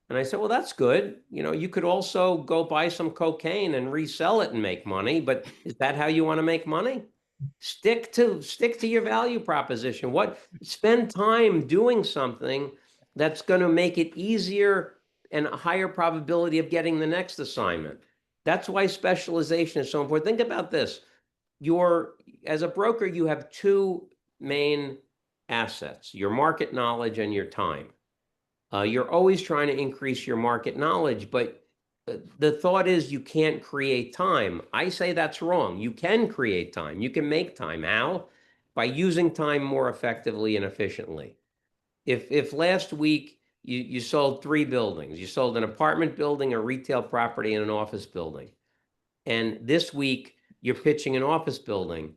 A: And I said, "Well, that's good. You could also go buy some cocaine and resell it and make money, but is that how you want to make money? Stick to your value proposition. Spend time doing something that's going to make it easier and a higher probability of getting the next assignment. That's why specialization is so important. Think about this. as a broker, you have two main assets, your market knowledge and your time. You're always trying to increase your market knowledge, but the thought is you can't create time. I say that's wrong. You can create time. You can make time. How? By using time more effectively and efficiently. If last week you sold three buildings, you sold an apartment building, a retail property, and an office building, and this week you're pitching an office building,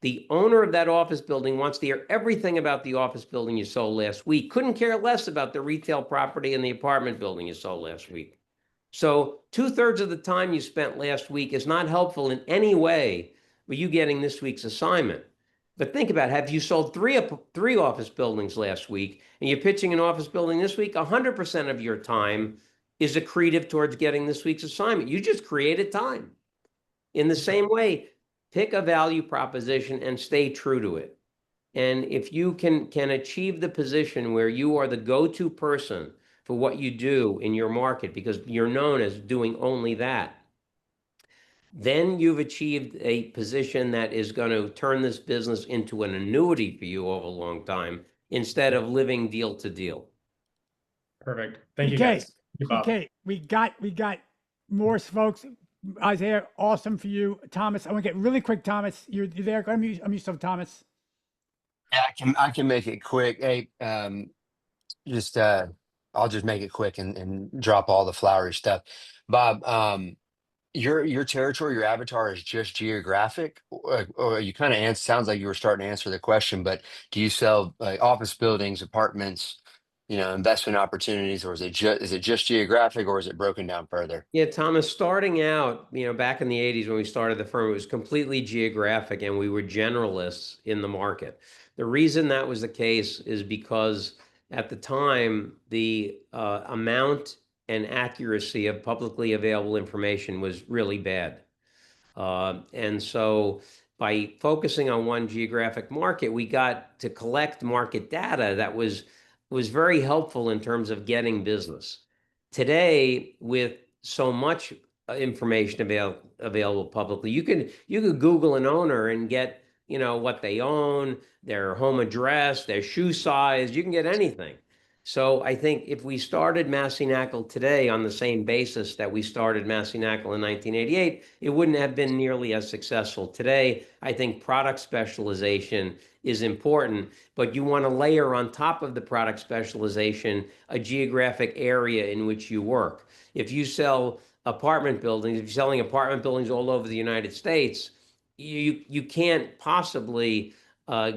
A: the owner of that office building wants to hear everything about the office building you sold last week, couldn't care less about the retail property and the apartment building you sold last week. So 2/3 of the time you spent last week is not helpful in any way with you getting this week's assignment. But think about it, have you sold three office buildings last week and you're pitching an office building this week, 100% of your time is accretive towards getting this week's assignment. You just created time. In the same way, pick a value proposition and stay true to it. And if you can achieve the position where you are the go-to person for what you do in your market because you're known as doing only that, then you've achieved a position that is going to turn this business into an annuity for you over a long time instead of living deal to deal.
C: Perfect. Thank you,
B: BK,
C: guys. Thank you, Bob.
B: BK, we got more folks. Isaiah, awesome for you. Thomas, I want to get really quick. Thomas, you're there. I'm used to Thomas.
D: Yeah, I can make it quick. Hey, just I'll just make it quick and drop all the flowery stuff. Bob, your territory, your avatar is just geographic, or you kind of sounds like you were starting to answer the question, but do you sell like office buildings, apartments, investment opportunities, or is it just geographic, or is it broken down further?
A: Yeah, Thomas, starting out, back in the 80s when we started the firm, it was completely geographic and we were generalists in the market. The reason that was the case is because at the time, the amount and accuracy of publicly available information was really bad. And so by focusing on one geographic market, we got to collect market data that was very helpful in terms of getting business. Today, with so much information available publicly, you could Google an owner and get what they own, their home address, their shoe size. You can get anything. So I think if we started Massey Knakal today on the same basis that we started Massey Knakal in 1988, it wouldn't have been nearly as successful today. I think product specialization is important, but you want to layer on top of the product specialization a geographic area in which you work. If you sell apartment buildings, if you're selling apartment buildings all over the United States, you can't possibly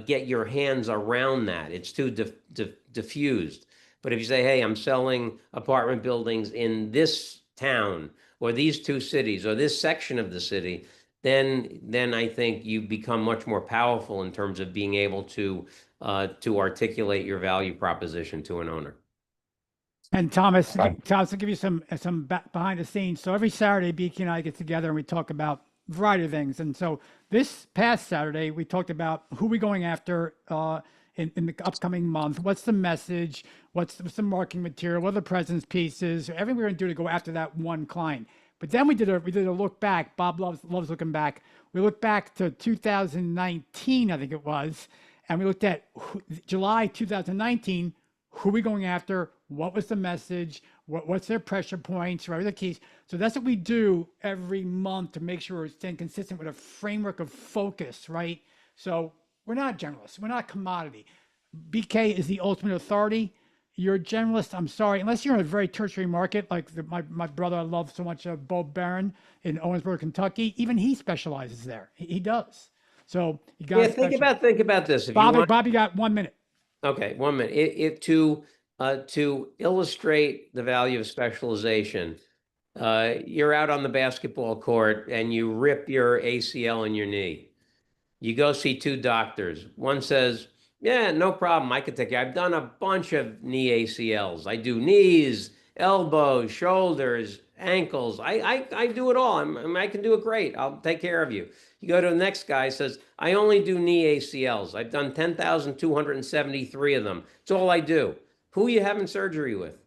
A: get your hands around that. It's too diffused. But if you say, hey, I'm selling apartment buildings in this town or these two cities or this section of the city, then I think you become much more powerful in terms of being able to articulate your value proposition to an owner.
B: And Thomas, I'll give you some behind the scenes. So every Saturday, BK and I get together and we talk about a variety of things. And so this past Saturday, we talked about who we're going after in the upcoming month. What's the message? What's the marketing material? What are the presence pieces? Everything we're going to do to go after that one client. But then we did a look back. Bob loves looking back. We looked back to 2019, I think it was, and we looked at July 2019. Who are we going after? What was the message? What's their pressure points? What are the keys? So that's what we do every month to make sure we're staying consistent with a framework of focus, right? So we're not generalists. We're not a commodity. BK is the ultimate authority. You're a generalist. I'm sorry, unless you're in a very tertiary market, like my brother I love so much, Bob Barron in Owensboro, Kentucky. Even he specializes there. He does. So you got
A: think about this. If
B: Bob, you got 1 minute.
A: Okay, 1 minute. To illustrate the value of specialization, you're out on the basketball court and you rip your ACL in your knee. You go see two doctors. One says, yeah, no problem, I could take care. I've done a bunch of knee ACLs. I do knees, elbows, shoulders, ankles. I do it all. I can do it great. I'll take care of you. You go to the next guy, says, I only do knee ACLs. I've done 10,273 of them. It's all I do. Who are you having surgery with?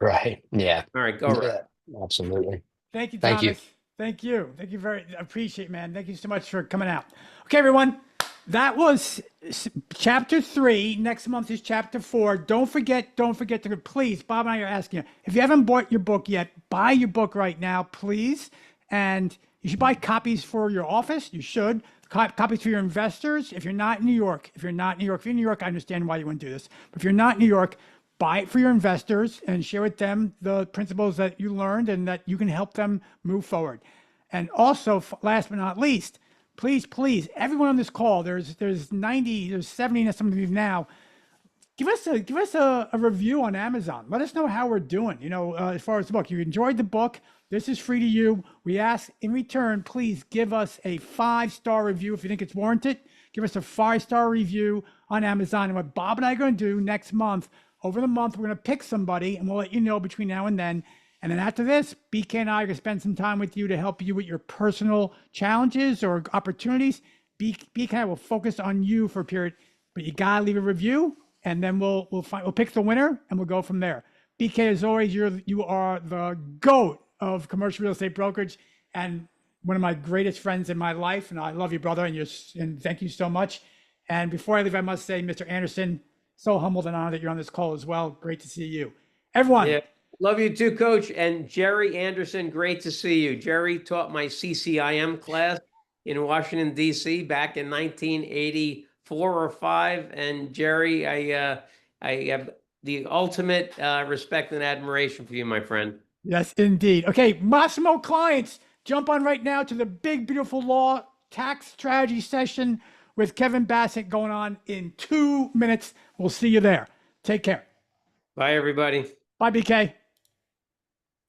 D: Right. Yeah.
A: All right, go right.
D: Absolutely.
B: Thank you, Thomas.
D: Thank you.
B: Thank you. Thank you very appreciate, man. Thank you so much for coming out. Okay, everyone. That was chapter 3. Next month is chapter 4. Don't forget to please, Bob and I are asking you, if you haven't bought your book yet, buy your book right now, please. And you should buy copies for your office. You should. Copies for your investors. If you're not in New York, if you're in New York, I understand why you wouldn't do this. But if you're not in New York, buy it for your investors and share with them the principles that you learned and that you can help them move forward. And also, last but not least, please, everyone on this call, there's 90, there's 70 and something now. Give us a review on Amazon. Let us know how we're doing. As far as the book, you enjoyed the book. This is free to you. We ask in return, please give us a 5-star review if you think it's warranted. Give us a 5-star review on Amazon. And what Bob and I are going to do next month, over the month, we're going to pick somebody and we'll let you know between now and then. And then after this, BK and I are going to spend some time with you to help you with your personal challenges or opportunities. BK and I will focus on you for a period, but you got to leave a review and then we'll pick the winner and we'll go from there. BK, as always, you are the GOAT of commercial real estate brokerage and one of my greatest friends in my life. And I love you, brother. And thank you so much. And before I leave, I must say, Mr. Anderson, so humbled and honored that you're on this call as well. Great to see you. Everyone.
A: Yeah. Love you too, Coach. And Jerry Anderson, great to see you. Jerry taught my CCIM class in Washington, D.C. back in 1984 or 5. And Jerry, I have the ultimate respect and admiration for you, my friend.
B: Yes, indeed. Okay, Massimo clients, jump on right now to the Big Beautiful Law Tax Strategy session with Kevin Bassett going on in 2 minutes. We'll see you there. Take care.
A: Bye, everybody.
B: Bye, BK.